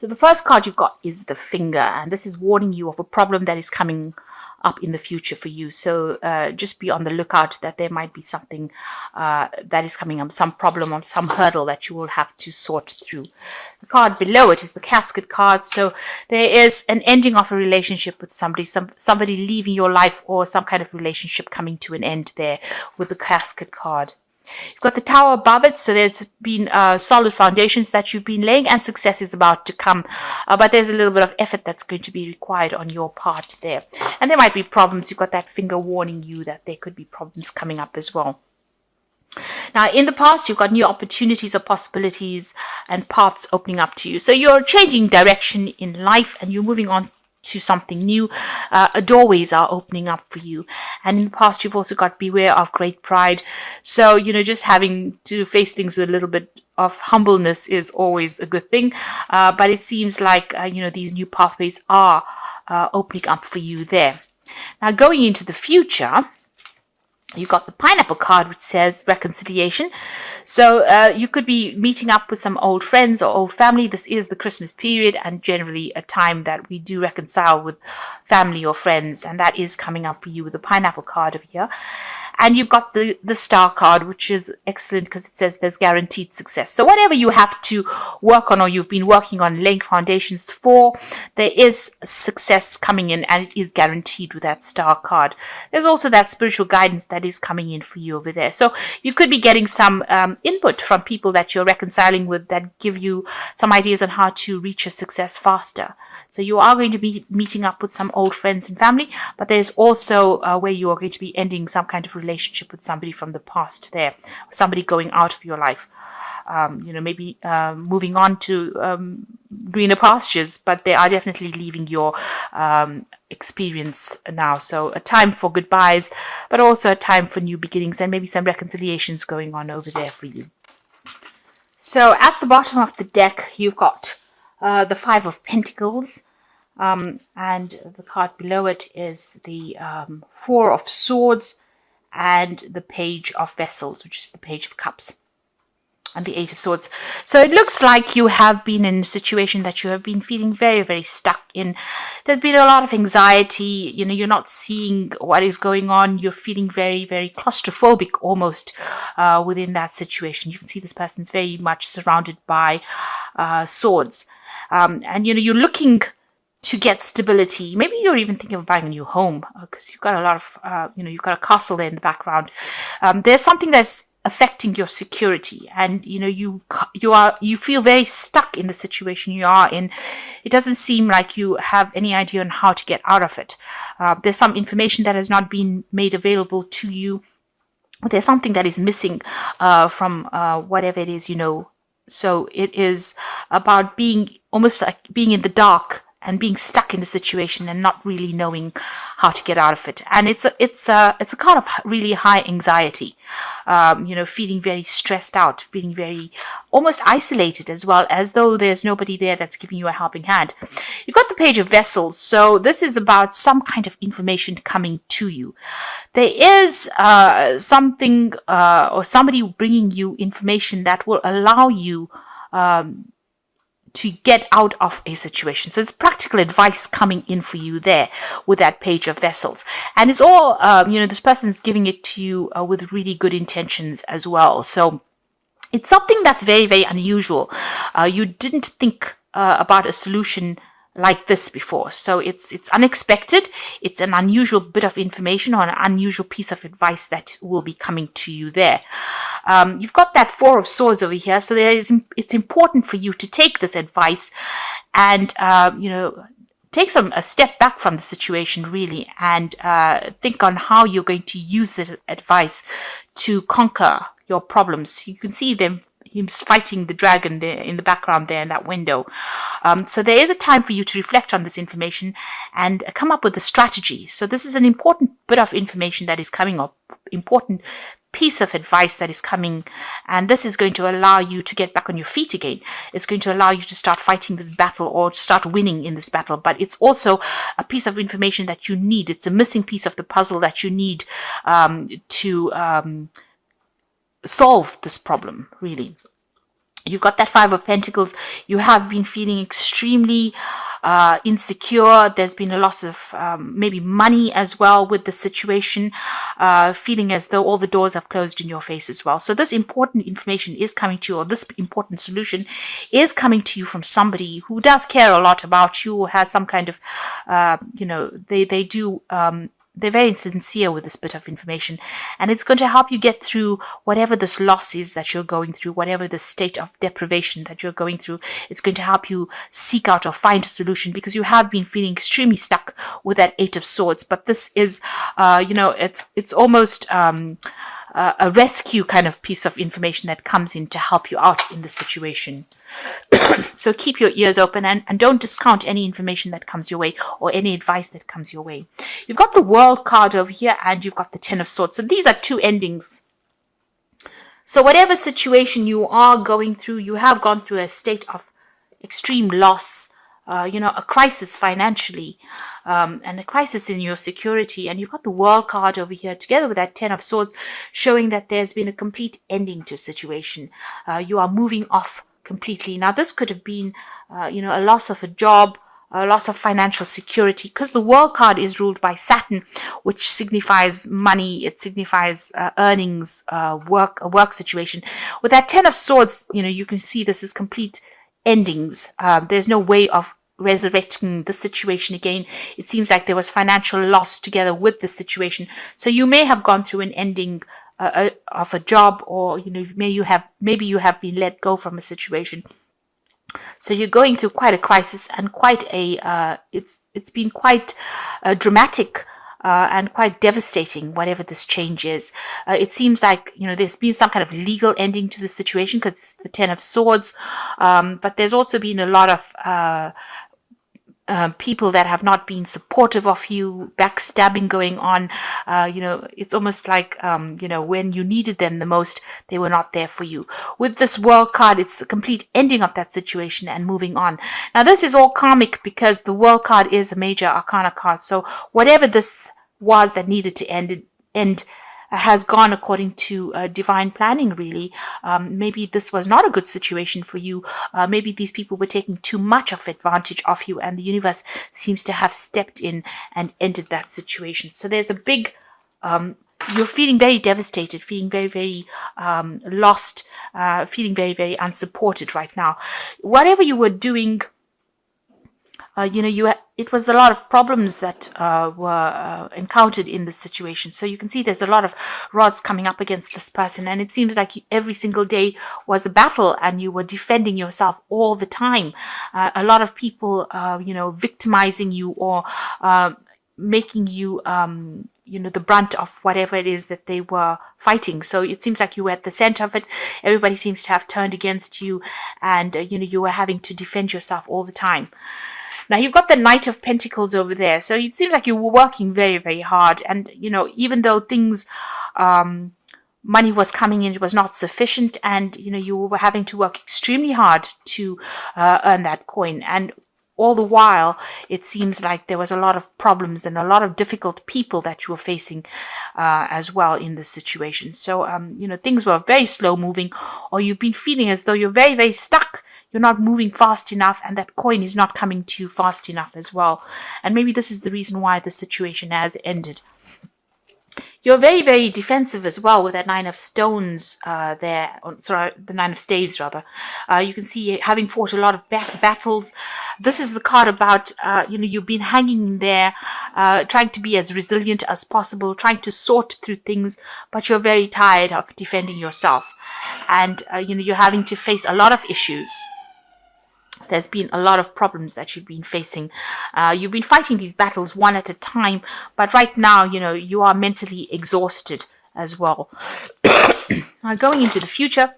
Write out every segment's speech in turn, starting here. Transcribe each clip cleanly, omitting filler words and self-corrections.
So the first card you've got is the Finger, and this is warning you of a problem that is coming up in the future for you. So just be on the lookout that there might be something that is coming up, some problem or some hurdle that you will have to sort through. The card below it is the Casket card. So there is an ending of a relationship with somebody, somebody leaving your life, or some kind of relationship coming to an end there with the Casket card. You've got the Tower above it, so there's been solid foundations that you've been laying, and success is about to come. But there's a little bit of effort that's going to be required on your part there. And there might be problems. You've got that Finger warning you that there could be problems coming up as well. Now, in the past, you've got new opportunities or possibilities and paths opening up to you. So you're changing direction in life and you're moving on to something new. Doorways are opening up for you. And in the past, you've also got beware of great pride. So, just having to face things with a little bit of humbleness is always a good thing. But it seems like, these new pathways are opening up for you there. Now, going into the future, you've got the Pineapple card, which says reconciliation. So you could be meeting up with some old friends or old family. This is the Christmas period and generally a time that we do reconcile with family or friends. And that is coming up for you with the Pineapple card over here. And you've got the Star card, which is excellent because it says there's guaranteed success. So whatever you have to work on or you've been working on laying foundations for, there is success coming in and it is guaranteed with that Star card. There's also that spiritual guidance that is coming in for you over there. So you could be getting some input from people that you're reconciling with that give you some ideas on how to reach your success faster. So you are going to be meeting up with some old friends and family, but there's also where you are going to be ending some kind of relationship with somebody from the past there, somebody going out of your life, maybe moving on to greener pastures, but they are definitely leaving your experience now. So a time for goodbyes, but also a time for new beginnings and maybe some reconciliations going on over there for you. So at the bottom of the deck, you've got the Five of Pentacles, and the card below it is the Four of Swords, and the Page of Vessels, which is the Page of Cups, and the Eight of Swords. So it looks like you have been in a situation that you have been feeling very, very stuck in. There's been a lot of anxiety. You're not seeing what is going on. You're feeling very, very claustrophobic almost within that situation. You can see this person's very much surrounded by swords. And you're looking to get stability. Maybe you're even thinking of buying a new home because you've got a lot of, you've got a castle there in the background. There's something that's affecting your security, and you feel very stuck in the situation you are in. It doesn't seem like you have any idea on how to get out of it. There's some information that has not been made available to you. There's something that is missing from whatever it is. So it is about being almost like being in the dark and being stuck in the situation and not really knowing how to get out of it. And it's a kind of really high anxiety, feeling very stressed out, feeling very almost isolated as well, as though there's nobody there that's giving you a helping hand. You've got the Page of Vessels. So this is about some kind of information coming to you. There is something or somebody bringing you information that will allow you to get out of a situation. So it's practical advice coming in for you there with that Page of Vessels. And it's all, this person's giving it to you with really good intentions as well. So it's something that's very, very unusual. You didn't think about a solution like this before. So it's unexpected. It's an unusual bit of information or an unusual piece of advice that will be coming to you there. You've got that Four of Swords over here. So it's important for you to take this advice and, take a step back from the situation really and think on how you're going to use the advice to conquer your problems. You can see him fighting the dragon there in the background there in that window. So there is a time for you to reflect on this information and come up with a strategy. So this is an important bit of information that is coming up, important piece of advice that is coming, and this is going to allow you to get back on your feet again. It's going to allow you to start fighting this battle or to start winning in this battle, but it's also a piece of information that you need. It's a missing piece of the puzzle that you need to solve this problem, really. You've got that Five of Pentacles. You have been feeling extremely insecure. There's been a loss of maybe money as well with the situation, feeling as though all the doors have closed in your face as well. So this important information is coming to you, or this important solution is coming to you from somebody who does care a lot about you, or has some kind of, they do they're very sincere with this bit of information, and it's going to help you get through whatever this loss is that you're going through, whatever the state of deprivation that you're going through. It's going to help you seek out or find a solution, because you have been feeling extremely stuck with that Eight of Swords. But this is, it's almost a rescue kind of piece of information that comes in to help you out in the situation. So keep your ears open, and don't discount any information that comes your way, or any advice that comes your way. You've got the World card over here, and you've got the Ten of Swords. So these are two endings. So whatever situation you are going through, you have gone through a state of extreme loss, a crisis financially, and a crisis in your security. And you've got the World card over here together with that Ten of Swords, showing that there's been a complete ending to a situation. You are moving off completely. Now, this could have been, a loss of a job, a loss of financial security, because the World card is ruled by Saturn, which signifies money. It signifies earnings, a work situation. With that Ten of Swords, you can see this is complete endings. There's no way of resurrecting the situation again. It seems like there was financial loss together with the situation. So you may have gone through an ending of a job, or maybe you have been let go from a situation. So you're going through quite a crisis, and quite a it's been quite dramatic and quite devastating, whatever this change is. It seems like there's been some kind of legal ending to the situation, because it's the Ten of Swords, but there's also been a lot of people that have not been supportive of you, backstabbing going on. It's almost like, when you needed them the most, they were not there for you. With this World card, it's a complete ending of that situation and moving on. Now, this is all karmic, because the World card is a major arcana card. So whatever this was that needed to end has gone according to divine planning, really. Maybe this was not a good situation for you. Maybe these people were taking too much of advantage of you, and the universe seems to have stepped in and ended that situation. So there's a big, you're feeling very devastated, feeling very, very lost, feeling very, very unsupported right now. Whatever you were doing, it was a lot of problems that were encountered in this situation. So you can see there's a lot of rods coming up against this person, and it seems like every single day was a battle, and you were defending yourself all the time. A lot of people, victimizing you, or making you, the brunt of whatever it is that they were fighting. So it seems like you were at the center of it. Everybody seems to have turned against you, and, you were having to defend yourself all the time. Now, you've got the Knight of Pentacles over there. So it seems like you were working very, very hard. And, even though things, money was coming in, it was not sufficient. And, you were having to work extremely hard to earn that coin. And all the while, it seems like there was a lot of problems and a lot of difficult people that you were facing as well in this situation. So, things were very slow moving, or you've been feeling as though you're very, very stuck. You're not moving fast enough, and that coin is not coming to you fast enough as well. And maybe this is the reason why the situation has ended. You're very, very defensive as well with that Nine of Stones there. Sorry, the Nine of Staves, rather. You can see having fought a lot of battles. This is the card about, you've been hanging in there, trying to be as resilient as possible, trying to sort through things, but you're very tired of defending yourself. And, you're having to face a lot of issues. There's been a lot of problems that you've been facing. You've been fighting these battles one at a time, but right now, you are mentally exhausted as well. Now, going into the future,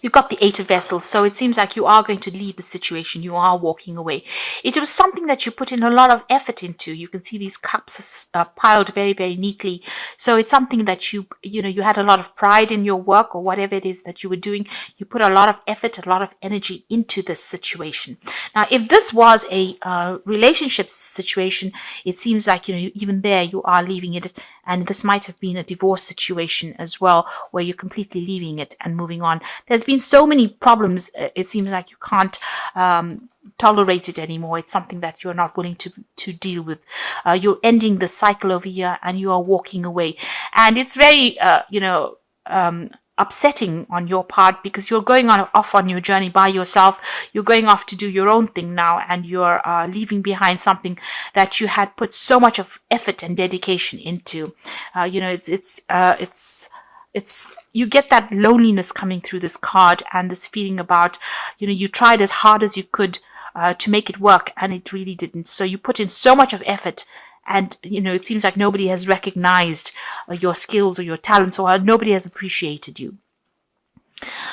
you've got the Eight of Vessels, so it seems like you are going to leave the situation. You are walking away. It was something that you put in a lot of effort into. You can see these cups are piled very, very neatly. So it's something that you had a lot of pride in your work, or whatever it is that you were doing. You put a lot of effort, a lot of energy into this situation. Now, if this was a relationship situation, it seems like, even there you are leaving it And this might have been a divorce situation as well, where you're completely leaving it and moving on. There's been so many problems. It seems like you can't tolerate it anymore. It's something that you're not willing to deal with. You're ending the cycle over here and you are walking away. And it's very, upsetting on your part, because you're going off on your journey by yourself. You're going off to do your own thing now, and you're leaving behind something that you had put so much of effort and dedication into. It's you get that loneliness coming through this card, and this feeling about, you tried as hard as you could to make it work, and it really didn't. So you put in so much of effort, and it seems like nobody has recognized your skills or your talents, or nobody has appreciated you.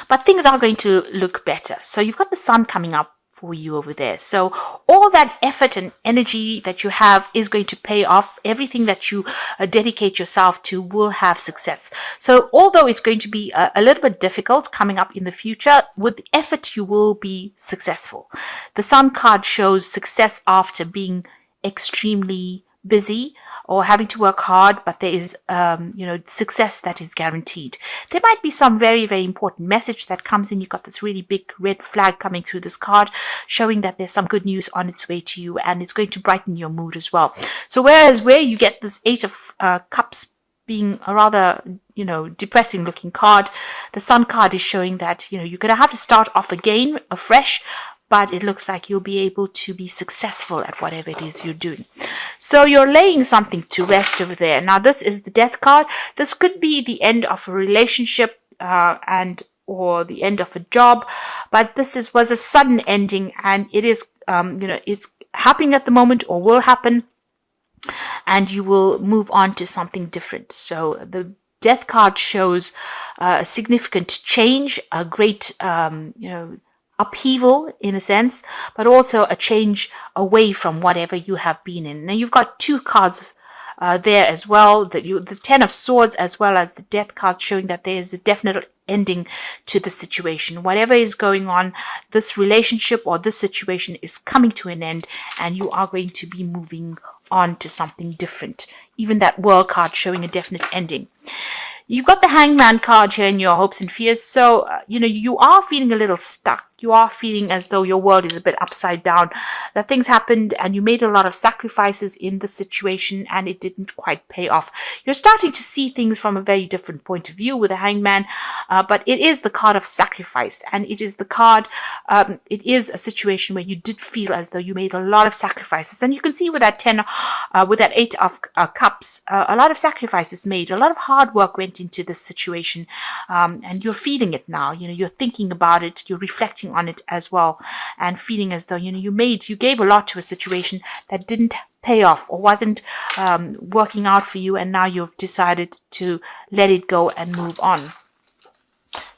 But things are going to look better. So you've got the sun coming up for you over there. So all that effort and energy that you have is going to pay off. Everything that you dedicate yourself to will have success. So although it's going to be a little bit difficult coming up in the future, with effort you will be successful. The sun card shows success after being extremely busy or having to work hard, but there is success that is guaranteed. There might be some very, very important message that comes in. You've got this really big red flag coming through this card, showing that there's some good news on its way to you, and it's going to brighten your mood as well. So whereas where you get this 8 of Cups being a rather depressing looking card, the Sun card is showing that you're going to have to start off again afresh, but it looks like you'll be able to be successful at whatever it is you're doing. So you're laying something to rest over there. Now this is the Death card. This could be the end of a relationship or the end of a job, but this was a sudden ending, and it is it's happening at the moment or will happen, and you will move on to something different. So the Death card shows a significant change, a great upheaval in a sense, but also a change away from whatever you have been in. Now you've got 2 cards there as well, the 10 of Swords as well as the Death card, showing that there is a definite ending to the situation. Whatever is going on, this relationship or this situation is coming to an end, and you are going to be moving on to something different. Even that World card showing a definite ending. You've got the Hangman card here in your hopes and fears. So, you are feeling a little stuck. You are feeling as though your world is a bit upside down. That things happened and you made a lot of sacrifices in the situation and it didn't quite pay off. You're starting to see things from a very different point of view with the Hangman, but it is the card of sacrifice, and it is the card, it is a situation where you did feel as though you made a lot of sacrifices. And you can see with that 8 of Cups, a lot of sacrifices made, a lot of hard work went into this situation, and you're feeling it now. You're thinking about it, you're reflecting on it as well, and feeling as though you gave a lot to a situation that didn't pay off or wasn't working out for you, and now you've decided to let it go and move on.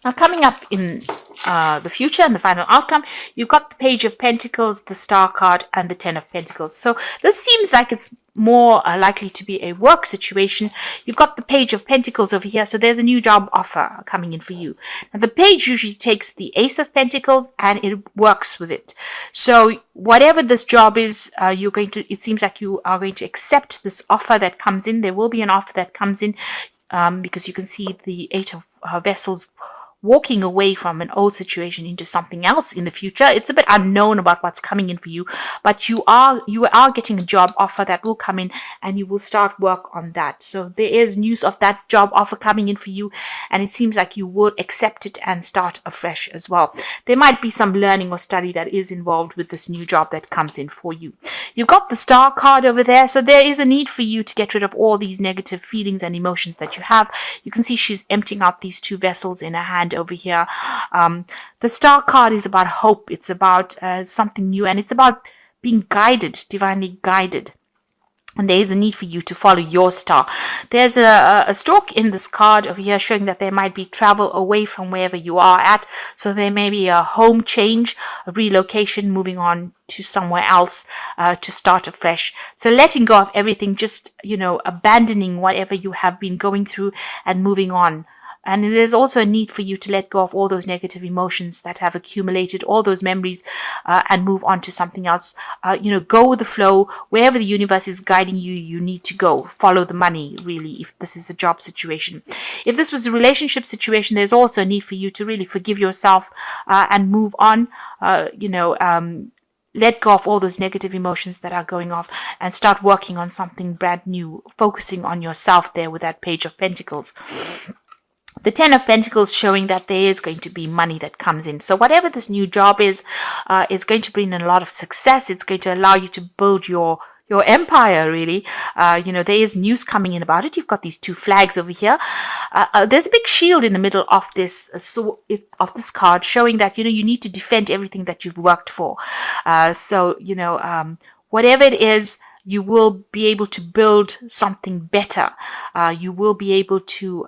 Now coming up in the future and the final outcome, you've got the Page of Pentacles, the Star card, and the 10 of Pentacles. So this seems like it's more likely to be a work situation. You've got the Page of Pentacles over here, so there's a new job offer coming in for you. Now the page usually takes the Ace of Pentacles and it works with it. So whatever this job is, it seems like you are going to accept this offer that comes in. There will be an offer that comes in, because you can see the 8 of Vessels walking away from an old situation into something else in the future. It's a bit unknown about what's coming in for you, but you are getting a job offer that will come in, and you will start work on that. So there is news of that job offer coming in for you, and it seems like you will accept it and start afresh as well. There might be some learning or study that is involved with this new job that comes in for you. You've got the Star card over there, so there is a need for you to get rid of all these negative feelings and emotions that you have. You can see she's emptying out these 2 vessels in her hand over here. The Star card is about hope. It's about something new, and it's about being guided, divinely guided. And there is a need for you to follow your star. There's a stalk in this card over here showing that there might be travel away from wherever you are at. So there may be a home change, a relocation, moving on to somewhere else to start afresh. So letting go of everything, just, abandoning whatever you have been going through and moving on. And there's also a need for you to let go of all those negative emotions that have accumulated, all those memories, and move on to something else. Go with the flow. Wherever the universe is guiding you, you need to go. Follow the money, really, if this is a job situation. If this was a relationship situation, there's also a need for you to really forgive yourself and move on. Let go of all those negative emotions that are going off and start working on something brand new, focusing on yourself there with that Page of Pentacles. The Ten of Pentacles showing that there is going to be money that comes in. So whatever this new job is going to bring in a lot of success. It's going to allow you to build your empire, really. There is news coming in about it. You've got these two flags over here. There's a big shield in the middle of this of this card, showing that you need to defend everything that you've worked for. Whatever it is, you will be able to build something better. You will be able to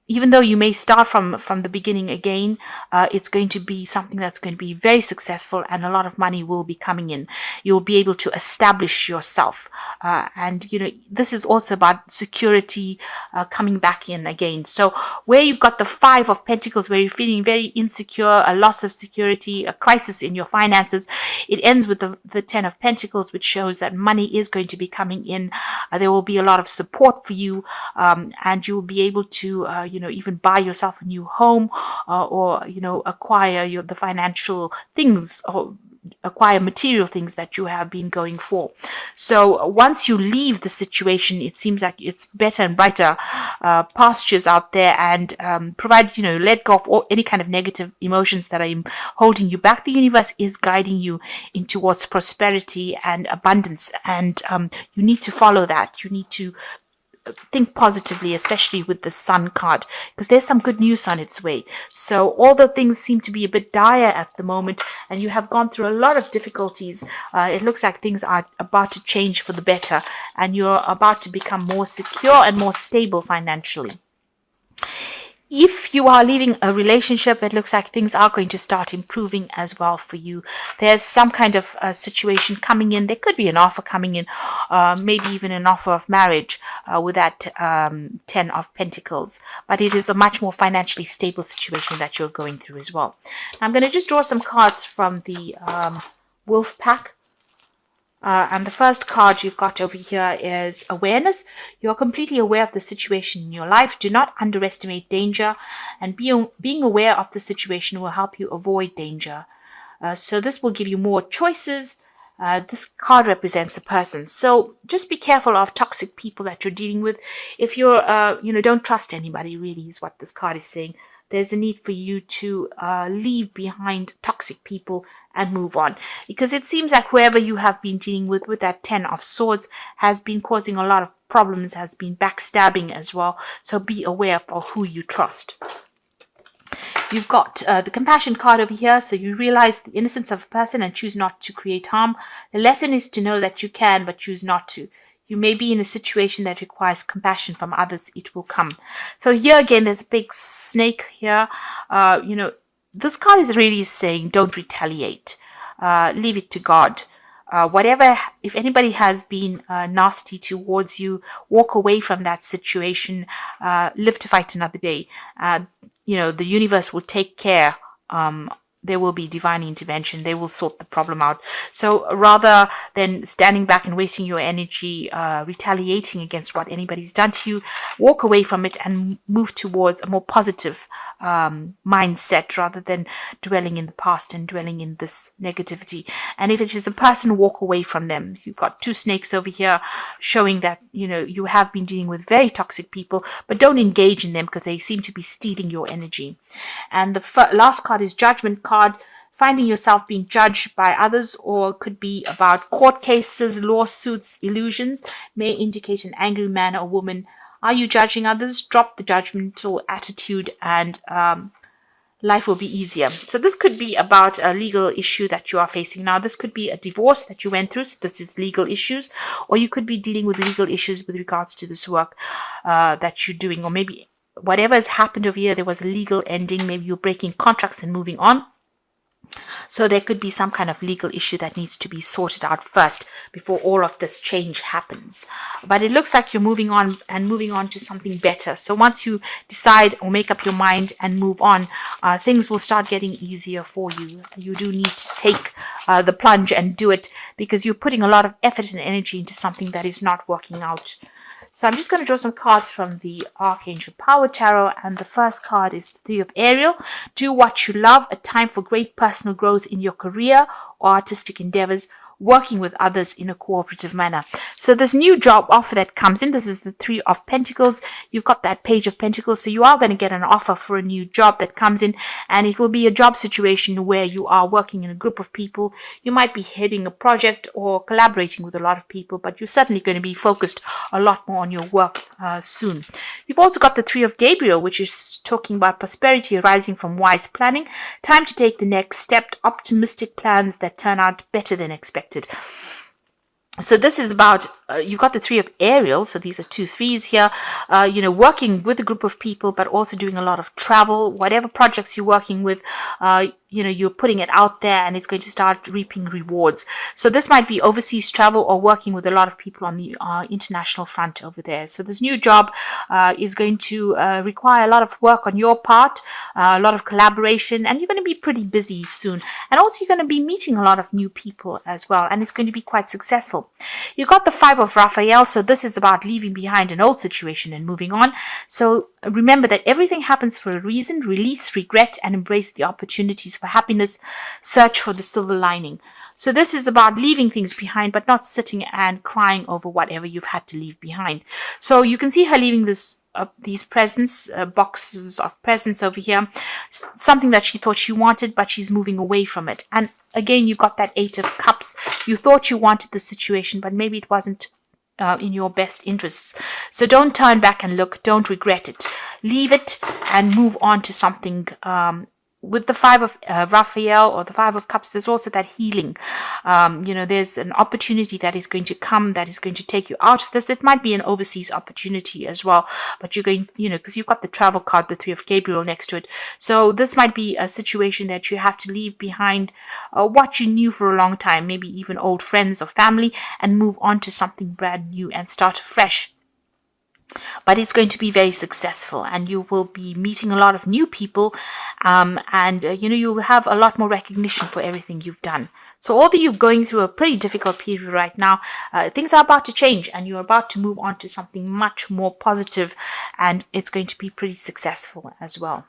even though you may start from the beginning again, it's going to be something that's going to be very successful, and a lot of money will be coming in. You'll be able to establish yourself. And this is also about security coming back in again. So where you've got the Five of Pentacles, where you're feeling very insecure, a loss of security, a crisis in your finances, it ends with the Ten of Pentacles, which shows that money is going to be coming in. There will be a lot of support for you, and you will be able to even buy yourself a new home, or acquire the financial things, or acquire material things that you have been going for. So once you leave the situation, it seems like it's better and brighter pastures out there, and provide, let go of any kind of negative emotions that are holding you back. The universe is guiding you in towards prosperity and abundance, and you need to follow that. You need to think positively, especially with the Sun card, because there's some good news on its way. So although things seem to be a bit dire at the moment, and you have gone through a lot of difficulties, it looks like things are about to change for the better, and you're about to become more secure and more stable financially. If you are leaving a relationship, it looks like things are going to start improving as well for you. There's some kind of situation coming in. There could be an offer coming in, maybe even an offer of marriage with that Ten of Pentacles. But it is a much more financially stable situation that you're going through as well. Now, I'm going to just draw some cards from the Wolf Pack. And the first card you've got over here is awareness. You're completely aware of the situation in your life. Do not underestimate danger, and being aware of the situation will help you avoid danger. So this will give you more choices. This card represents a person. So just be careful of toxic people that you're dealing with. If you're, don't trust anybody, really, is what this card is saying. There's a need for you to leave behind toxic people and move on, because it seems like whoever you have been dealing with that Ten of Swords, has been causing a lot of problems, has been backstabbing as well. So be aware of who you trust. You've got the Compassion card over here. So you realize the innocence of a person and choose not to create harm. The lesson is to know that you can, but choose not to. You may be in a situation that requires compassion from others. It will come. So here again, there's a big snake here. This card is really saying don't retaliate. Leave it to God. If anybody has been nasty towards you, walk away from that situation. Live to fight another day. The universe will take care. There will be divine intervention. They will sort the problem out. So rather than standing back and wasting your energy retaliating against what anybody's done to you, walk away from it and move towards a more positive mindset, rather than dwelling in the past and dwelling in this negativity. And if it is a person, walk away from them. You've got two snakes over here showing that you have been dealing with very toxic people, but don't engage in them, because they seem to be stealing your energy. And the last card is Judgment card. Finding yourself being judged by others, or could be about court cases, lawsuits, illusions, may indicate an angry man or woman. Are you judging others? Drop the judgmental attitude, and life will be easier. So this could be about a legal issue that you are facing now. This could be a divorce that you went through. So this is legal issues, or you could be dealing with legal issues with regards to this work that you're doing, or maybe whatever has happened over here, there was a legal ending. Maybe you're breaking contracts and moving on. So there could be some kind of legal issue that needs to be sorted out first before all of this change happens. But it looks like you're moving on to something better. So once you decide or make up your mind and move on, things will start getting easier for you. You do need to take the plunge and do it, because you're putting a lot of effort and energy into something that is not working out. So I'm just going to draw some cards from the Archangel Power Tarot, and the first card is the Three of Ariel. Do what you love, a time for great personal growth in your career or artistic endeavors, working with others in a cooperative manner. So this new job offer that comes in, this is the Three of Pentacles. You've got that Page of Pentacles, so you are going to get an offer for a new job that comes in, and it will be a job situation where you are working in a group of people. You might be heading a project or collaborating with a lot of people, but you're certainly going to be focused a lot more on your work soon. You've also got the Three of Gabriel, which is talking about prosperity arising from wise planning. Time to take the next step, optimistic plans that turn out better than expected. So this is about, you've got the Three of Ariel, so these are 2 threes here, working with a group of people, but also doing a lot of travel. Whatever projects you're working with, you're putting it out there, and it's going to start reaping rewards. So this might be overseas travel or working with a lot of people on the international front over there. So this new job is going to require a lot of work on your part, a lot of collaboration, and you're going to be pretty busy soon. And also you're going to be meeting a lot of new people as well, and it's going to be quite successful. You got the Five of Raphael, so this is about leaving behind an old situation and moving on. So remember that everything happens for a reason. Release regret and embrace the opportunities for happiness. Search for the silver lining. So this is about leaving things behind, but not sitting and crying over whatever you've had to leave behind. So you can see her leaving these presents, boxes of presents over here, something that she thought she wanted, but she's moving away from it. And again, you got that Eight of Cups. You thought you wanted the situation, but maybe it wasn't in your best interests. So don't turn back and look. Don't regret it. Leave it and move on to something. With the Five of Raphael or the Five of Cups, there's also that healing. There's an opportunity that is going to come, that is going to take you out of this. It might be an overseas opportunity as well, but you're going, because you've got the travel card, the Three of Gabriel next to it. So this might be a situation that you have to leave behind what you knew for a long time, maybe even old friends or family, and move on to something brand new and start fresh. But it's going to be very successful, and you will be meeting a lot of new people, and you'll have a lot more recognition for everything you've done. So although you're going through a pretty difficult period right now, things are about to change, and you're about to move on to something much more positive, and it's going to be pretty successful as well.